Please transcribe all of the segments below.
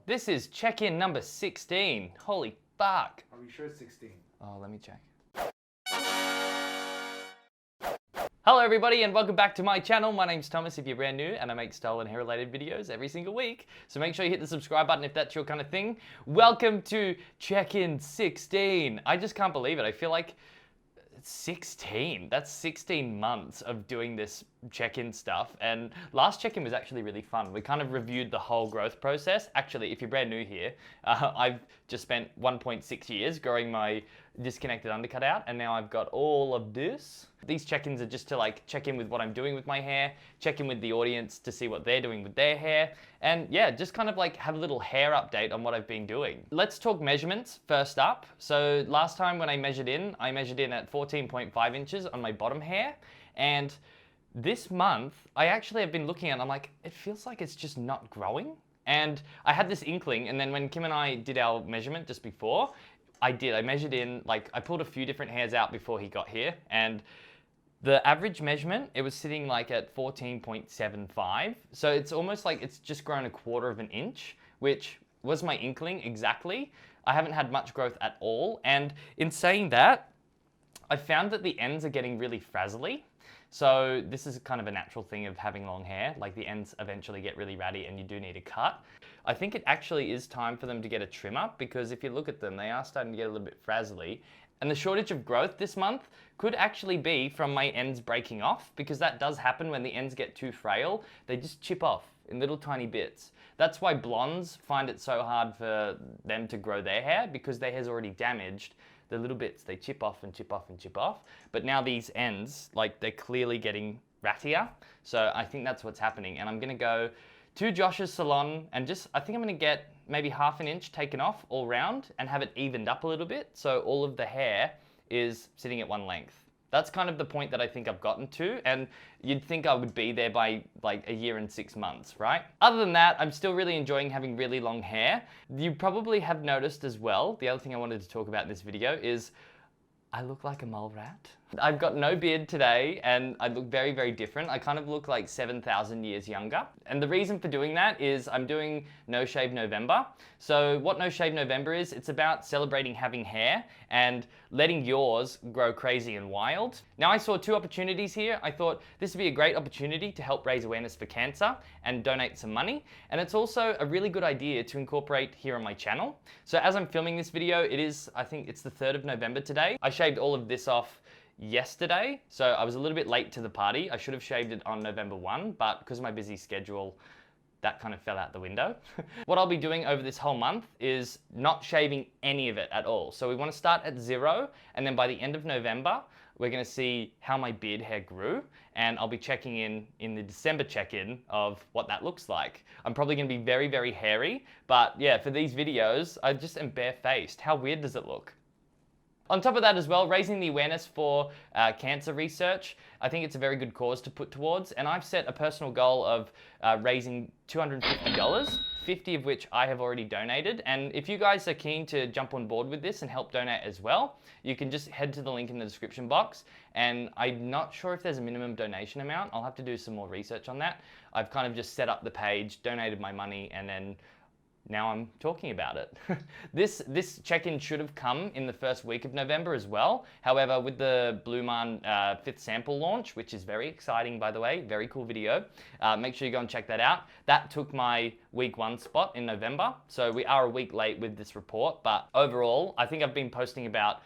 This is check-in number 16. Holy fuck. Are we sure it's 16? Oh, let me check. Hello everybody and welcome back to my channel. My name's Thomas if you're brand new, and I make style and hair related videos every single week. So make sure you hit the subscribe button if that's your kind of thing. Welcome to check-in 16. I just can't believe it. I feel like 16. That's 16 months of doing this check-in stuff, and last check-in was actually really fun. We kind of reviewed the whole growth process. Actually, if you're brand new here, I've just spent 1.6 years growing my disconnected undercut out, and now I've got all of this. These check-ins are just to like check in with what I'm doing with my hair, check in with the audience to see what they're doing with their hair, and yeah, just kind of like have a little hair update on what I've been doing. Let's talk measurements first up. So last time when I measured in at 14.5 inches on my bottom hair, and this month I actually have been looking at it, I'm like, it feels like it's just not growing. And I had this inkling, and then when Kim and I did our measurement just before, I measured in, like I pulled a few different hairs out before he got here, and the average measurement, it was sitting like at 14.75. So it's almost like it's just grown 1/4 of an inch, which was my inkling exactly. I haven't had much growth at all. And in saying that, I found that the ends are getting really frazzly. So this is kind of a natural thing of having long hair, like the ends eventually get really ratty and you do need a cut. I think it actually is time for them to get a trim up, because if you look at them, they are starting to get a little bit frazzly. And the shortage of growth this month could actually be from my ends breaking off, because that does happen when the ends get too frail. They just chip off in little tiny bits. That's why blondes find it so hard for them to grow their hair, because their hair's already damaged. The little bits, they chip off and chip off and chip off. But now these ends, like they're clearly getting rattier. So I think that's what's happening. And I'm gonna go to Josh's salon and I think I'm gonna get maybe 1/2 inch taken off all round and have it evened up a little bit, so all of the hair is sitting at one length. That's kind of the point that I think I've gotten to, and you'd think I would be there by like 1 year and 6 months, right? Other than that, I'm still really enjoying having really long hair. You probably have noticed as well, the other thing I wanted to talk about in this video is I look like a mole rat. I've got no beard today and I look very, very different. I kind of look like 7,000 years younger. And the reason for doing that is I'm doing No Shave November. So what No Shave November is, it's about celebrating having hair and letting yours grow crazy and wild. Now I saw 2 opportunities here. I thought this would be a great opportunity to help raise awareness for cancer and donate some money. And it's also a really good idea to incorporate here on my channel. So as I'm filming this video, I think it's the 3rd of November today. I shaved all of this off yesterday, so I was a little bit late to the party. I should have shaved it on November 1, but because of my busy schedule, that kind of fell out the window. What I'll be doing over this whole month is not shaving any of it at all. So we want to start at 0, and then by the end of November, we're going to see how my beard hair grew, and I'll be checking in the December check-in of what that looks like. I'm probably going to be very, very hairy, but yeah, for these videos, I just am barefaced. How weird does it look? On top of that as well, raising the awareness for cancer research, I think it's a very good cause to put towards, and I've set a personal goal of raising $250, 50 of which I have already donated. And if you guys are keen to jump on board with this and help donate as well, you can just head to the link in the description box. And I'm not sure if there's a minimum donation amount. I'll have to do some more research on that. I've kind of just set up the page, donated my money, and then now I'm talking about it. This check-in should have come in the first week of November as well. However, with the Blue Man 5th sample launch, which is very exciting, by the way, very cool video, make sure you go and check that out. That took my week 1 spot in November. So we are a week late with this report, but overall, I think I've been posting about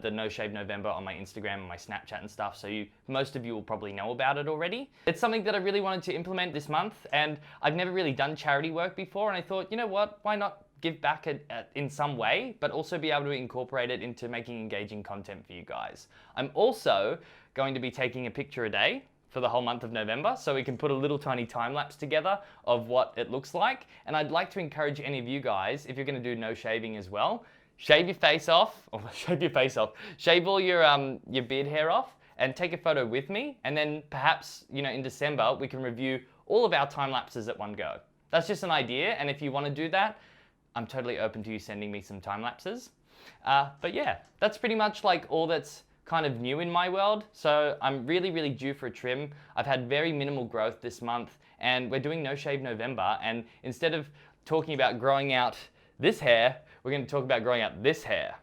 the No Shave November on my Instagram and my Snapchat and stuff, so most of you will probably know about it already. It's something that I really wanted to implement this month, and I've never really done charity work before, and I thought, you know what, why not give back in some way, but also be able to incorporate it into making engaging content for you guys. I'm also going to be taking a picture a day for the whole month of November, so we can put a little tiny time lapse together of what it looks like. And I'd like to encourage any of you guys, if you're gonna do no shaving as well, shave your face off, shave all your beard hair off, and take a photo with me, and then perhaps, in December, we can review all of our time lapses at one go. That's just an idea, and if you want to do that, I'm totally open to you sending me some time lapses. But yeah, that's pretty much like all that's kind of new in my world. So I'm really, really due for a trim. I've had very minimal growth this month, and we're doing No Shave November, and instead of talking about growing out this hair, we're going to talk about growing out this hair.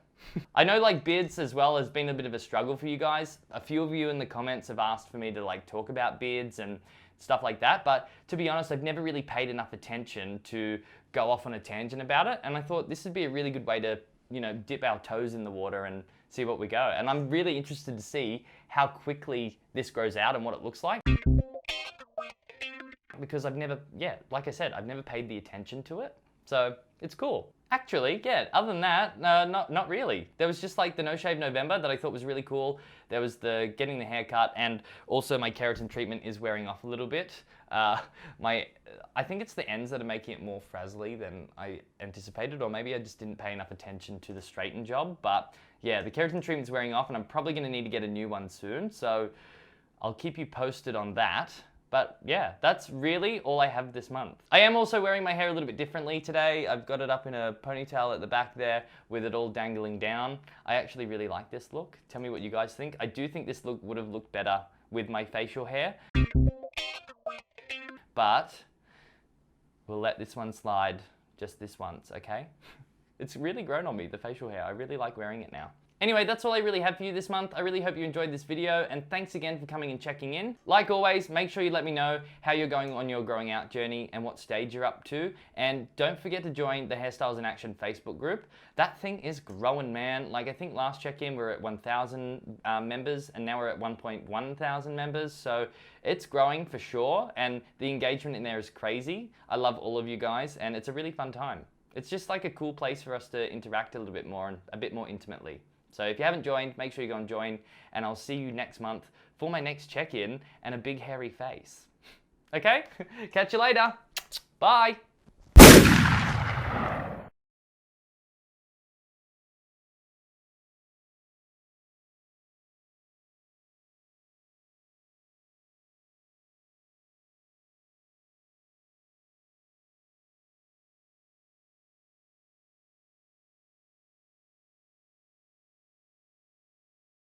I know like beards as well has been a bit of a struggle for you guys. A few of you in the comments have asked for me to like talk about beards and stuff like that, but to be honest, I've never really paid enough attention to go off on a tangent about it, and I thought this would be a really good way to, you know, dip our toes in the water and see what we go. And I'm really interested to see how quickly this grows out and what it looks like. Because I've never, like I said, I've never paid the attention to it. So it's cool. Actually, yeah, other than that, not really. There was just like the No Shave November that I thought was really cool. There was the getting the haircut, and also my keratin treatment is wearing off a little bit. I think it's the ends that are making it more frazzly than I anticipated, or maybe I just didn't pay enough attention to the straighten job. But yeah, the keratin treatment's wearing off, and I'm probably gonna need to get a new one soon. So I'll keep you posted on that. But yeah, that's really all I have this month. I am also wearing my hair a little bit differently today. I've got it up in a ponytail at the back there with it all dangling down. I actually really like this look. Tell me what you guys think. I do think this look would have looked better with my facial hair. But we'll let this one slide just this once, okay? It's really grown on me, the facial hair. I really like wearing it now. Anyway, that's all I really have for you this month. I really hope you enjoyed this video, and thanks again for coming and checking in. Like always, make sure you let me know how you're going on your growing out journey and what stage you're up to. And don't forget to join the Hairstyles in Action Facebook group. That thing is growing, man. Like, I think last check-in we were at 1,000 members, and now we're at 1.1 thousand members. So it's growing for sure, and the engagement in there is crazy. I love all of you guys, and it's a really fun time. It's just like a cool place for us to interact a little bit more and a bit more intimately. So if you haven't joined, make sure you go and join, and I'll see you next month for my next check-in and a big hairy face. Okay? Catch you later. Bye.